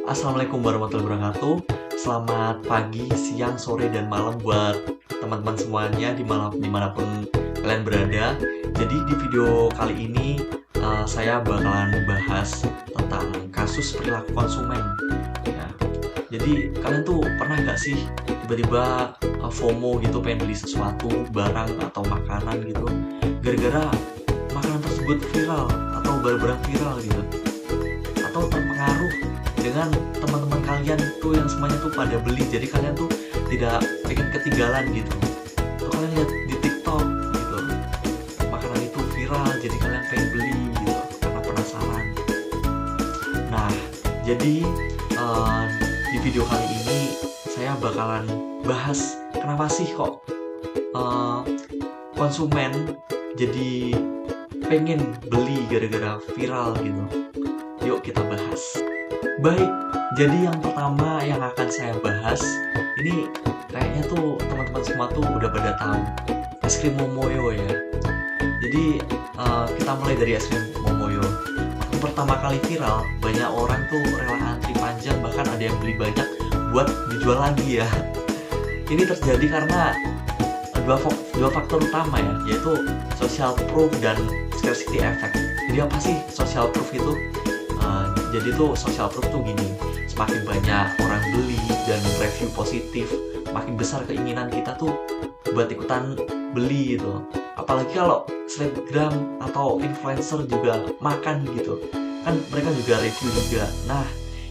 Assalamualaikum warahmatullahi wabarakatuh. Selamat pagi, siang, sore, dan malam buat teman-teman semuanya dimanapun kalian berada. Jadi di video kali ini saya bakalan bahas tentang kasus perilaku konsumen. Ya, jadi kalian tuh pernah nggak sih tiba-tiba FOMO gitu pengen beli sesuatu, barang atau makanan gitu, gara-gara makanan tersebut viral atau barang-barang viral gitu, atau terpengaruh dengan teman-teman kalian tuh yang semuanya tuh pada beli, jadi kalian tuh tidak pengen ketinggalan gitu. Tuh kalian lihat di TikTok gitu, makanan itu viral, jadi kalian pengen beli gitu karena penasaran. Nah, jadi di video kali ini saya bakalan bahas kenapa sih kok konsumen jadi pengen beli gara-gara viral gitu. Yuk kita bahas. Baik, jadi yang pertama yang akan saya bahas, ini kayaknya tuh teman-teman semua tuh udah pada tahu, es krim Momoyo ya. Jadi kita mulai dari es krim Momoyo. Waktu pertama kali viral, banyak orang tuh rela antri panjang, bahkan ada yang beli banyak buat dijual lagi ya. Ini terjadi karena dua faktor utama ya, yaitu social proof dan scarcity effect. Jadi apa sih social proof itu? Jadi tuh social proof tuh gini, semakin banyak orang beli dan review positif, makin besar keinginan kita tuh buat ikutan beli gitu. Apalagi kalau selebgram atau influencer juga makan gitu, kan mereka juga review juga. Nah,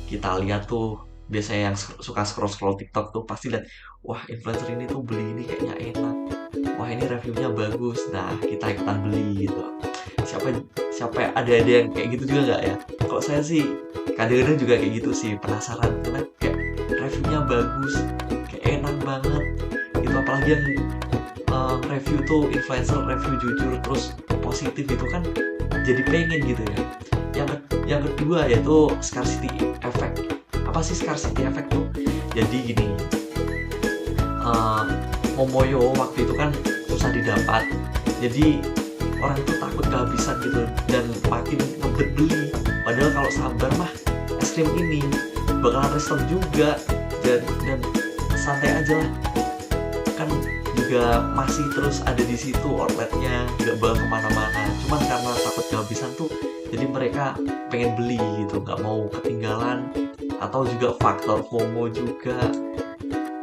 kita lihat tuh biasanya yang suka scroll TikTok tuh pasti lihat, wah influencer ini tuh beli ini kayaknya enak, wah ini reviewnya bagus, nah kita ikutan beli gitu. Siapa ada yang kayak gitu juga nggak ya? Kalau saya sih kadang-kadang juga kayak gitu sih, penasaran karena kayak reviewnya bagus, kayak enak banget itu. Apalagi yang review tuh influencer review jujur terus positif itu kan jadi pengen gitu ya. Yang kedua yaitu scarcity effect. Apa sih scarcity effect tuh? Jadi gini, Momoyo waktu itu kan susah didapat, jadi orang itu takut kehabisan gitu dan makin ngebet beli. Padahal kalau sabar mah es krim ini bakalan restock juga, dan santai aja lah, kan juga masih terus ada di situ outletnya, nggak bakal kemana-mana. Cuman karena takut kehabisan tuh, jadi mereka pengen beli gitu, nggak mau ketinggalan. Atau juga faktor FOMO juga,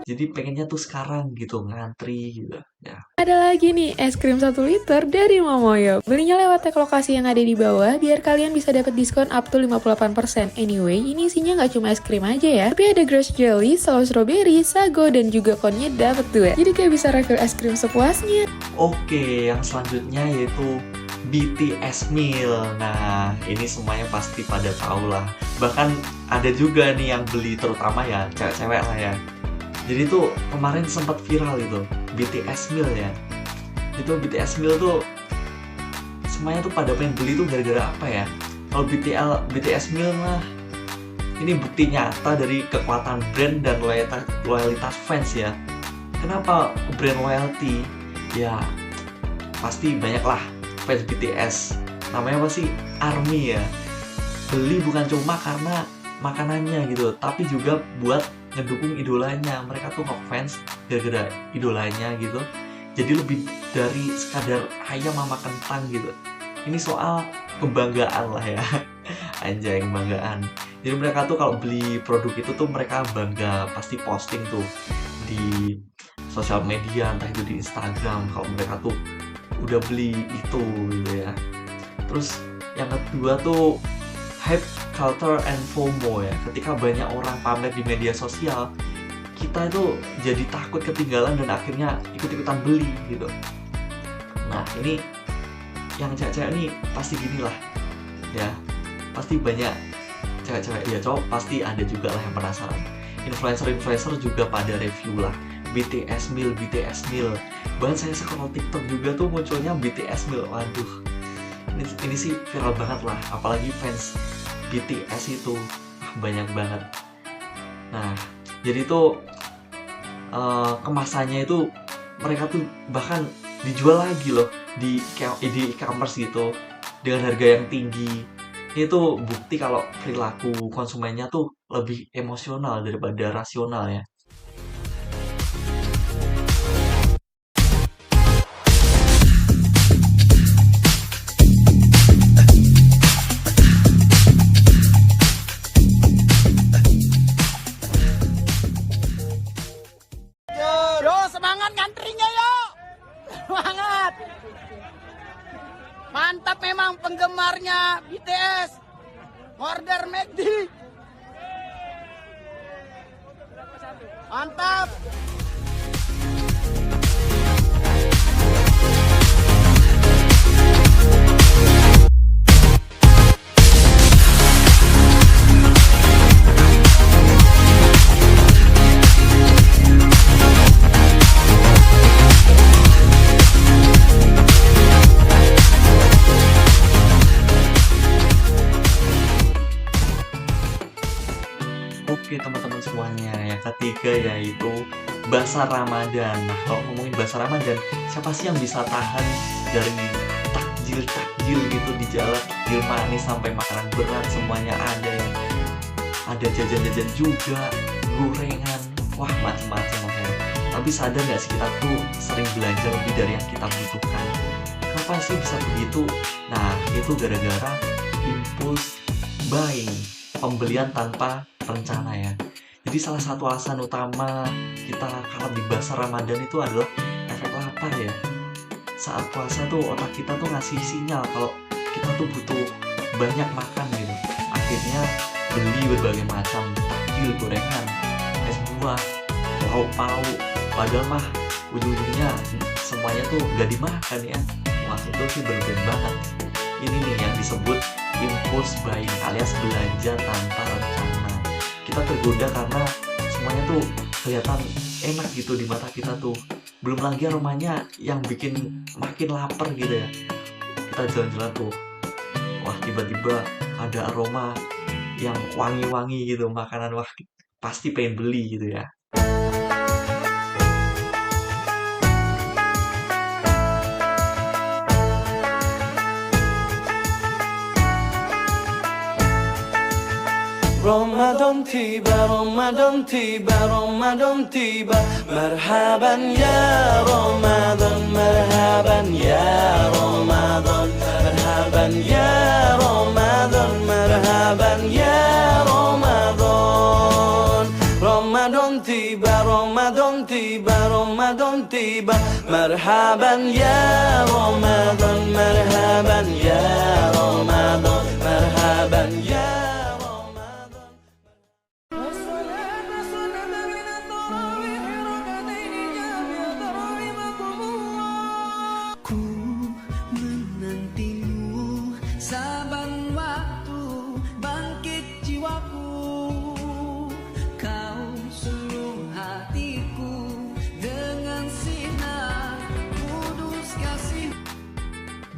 jadi pengennya tuh sekarang gitu, ngantri gitu ya. Ada lagi nih, es krim 1 liter dari Momoyo. Belinya lewat tag lokasi yang ada di bawah, biar kalian bisa dapat diskon up to 58%. Anyway, ini isinya nggak cuma es krim aja ya, tapi ada grass jelly, saus strawberry, sago, dan juga konnya dapat 2. Jadi kayak bisa refill es krim sepuasnya. Oke, yang selanjutnya yaitu BTS meal. Nah, ini semuanya pasti pada tahu lah. Bahkan ada juga nih yang beli, terutama ya cewek-cewek lah ya. Jadi tuh kemarin sempat viral itu BTS meal ya. Itu BTS meal tuh semuanya tuh pada pengen beli tuh gara-gara apa ya? Kalau BTS meal mah ini bukti nyata dari kekuatan brand dan loyalitas fans ya. Kenapa brand loyalty? Ya pasti banyak lah fans BTS. Namanya apa sih? ARMY ya. Beli bukan cuma karena makanannya gitu, tapi juga buat ngedukung idolanya. Mereka tuh ngefans gara-gara idolanya gitu. Jadi lebih dari sekadar ayam sama kentang gitu. Ini soal kebanggaan lah ya. Anjay, kebanggaan. Jadi mereka tuh kalau beli produk itu tuh mereka bangga, pasti posting tuh di sosial media, entah itu di Instagram, kalau mereka tuh udah beli itu gitu ya. Terus yang kedua tuh hype culture and FOMO ya. Ketika banyak orang pamer di media sosial, kita itu jadi takut ketinggalan dan akhirnya ikut-ikutan beli gitu. Nah, ini yang cewek-cewek ini pasti gini lah ya. Pasti banyak cewek-cewek ya, cowok pasti ada juga lah yang penasaran. Influencer juga pada review lah BTS meal. Bahkan saya scroll TikTok juga tuh munculnya BTS meal. Waduh, ini sih viral banget lah, apalagi fans BTS itu banyak banget. Nah, jadi tuh kemasannya itu mereka tuh bahkan dijual lagi loh di e-commerce gitu dengan harga yang tinggi. Ini tuh bukti kalau perilaku konsumennya tuh lebih emosional daripada rasional ya. Yo, semangat ngantrinya yo. Semangat. Mantap memang penggemarnya BTS. Order McD. Mantap. Oke teman-teman semuanya, yang ketiga yaitu Basar Ramadan. Nah kalau ngomongin Basar Ramadan, siapa sih yang bisa tahan dari takjil-takjil gitu di jalan, takjil manis sampai makanan berat semuanya ada ya. Ada jajan-jajan juga, gorengan, wah macem-macem lah ya. Tapi sadar nggak sih kita tuh sering belanja lebih dari yang kita butuhkan. Kenapa sih bisa begitu? Nah itu gara-gara impulse buying, pembelian tanpa rencana ya. Jadi salah satu alasan utama kita kalau di Basar Ramadan itu adalah efek lapar ya. Saat puasa tuh otak kita tuh ngasih sinyal kalau kita tuh butuh banyak makan gitu. Akhirnya beli berbagai macam takjil, gorengan, es buah, lauk pauk. Padahal mah ujung-ujungnya semuanya tuh gak dimakan ya. Wah itu sih berlebihan banget. Ini nih yang disebut impulse buying alias belanja tanpa rencana. Kita tergoda karena semuanya tuh kelihatan enak gitu di mata kita tuh. Belum lagi aromanya yang bikin makin lapar gitu ya. Kita jalan-jalan tuh, wah tiba-tiba ada aroma yang wangi-wangi gitu makanan, wah pasti pengen beli gitu ya. Ramadan tiba, Ramadan tiba, Ramadan tiba. Marhaban ya Ramadan, marhaban ya Ramadan, marhaban ya Ramadan, marhaban ya Ramadan. Ramadan tiba, Ramadan tiba, Ramadan tiba. Marhaban ya Ramadan, marhaban ya Ramadan, marhaban ya. Ku menantimu saban waktu bangkit jiwaku. Kau seluruh hatiku dengan sinar kudus kasih.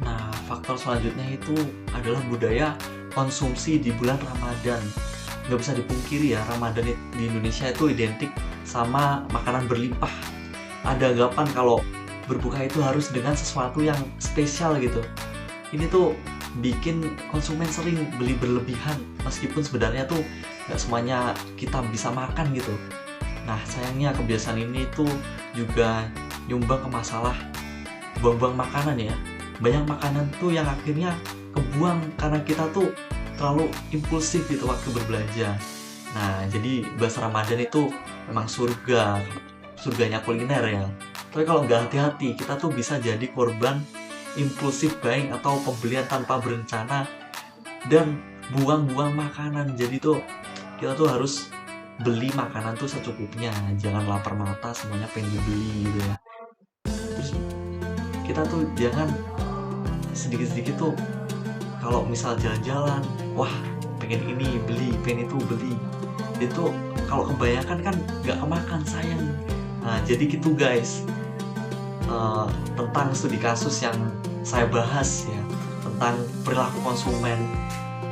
Nah, faktor selanjutnya itu adalah budaya konsumsi di bulan Ramadan. Nggak bisa dipungkiri ya, Ramadan di Indonesia itu identik sama makanan berlimpah. Ada anggapan kalau berbuka itu harus dengan sesuatu yang spesial gitu. Ini tuh bikin konsumen sering beli berlebihan, meskipun sebenarnya tuh nggak semuanya kita bisa makan gitu. Nah, sayangnya kebiasaan ini tuh juga nyumbang ke masalah buang-buang makanan ya. Banyak makanan tuh yang akhirnya kebuang karena kita tuh terlalu impulsif gitu waktu berbelanja. Nah, jadi Basar Ramadan itu memang surganya kuliner ya. Tapi kalau nggak hati-hati, kita tuh bisa jadi korban impulsif buying atau pembelian tanpa berencana dan buang-buang makanan. Jadi tuh kita tuh harus beli makanan tuh secukupnya, jangan lapar mata semuanya pengen dibeli gitu ya. Terus kita tuh jangan sedikit-sedikit tuh kalau misal jalan-jalan, wah pengen ini beli, pengen itu beli. Itu kalau kebanyakan kan nggak kemakan, sayang. Nah jadi gitu guys. Tentang studi kasus yang saya bahas ya, tentang perilaku konsumen.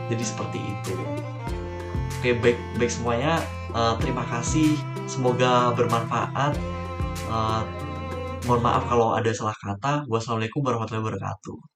Jadi seperti itu. Oke, baik semuanya. Terima kasih, semoga bermanfaat. Mohon maaf kalau ada salah kata. Wassalamualaikum warahmatullahi wabarakatuh.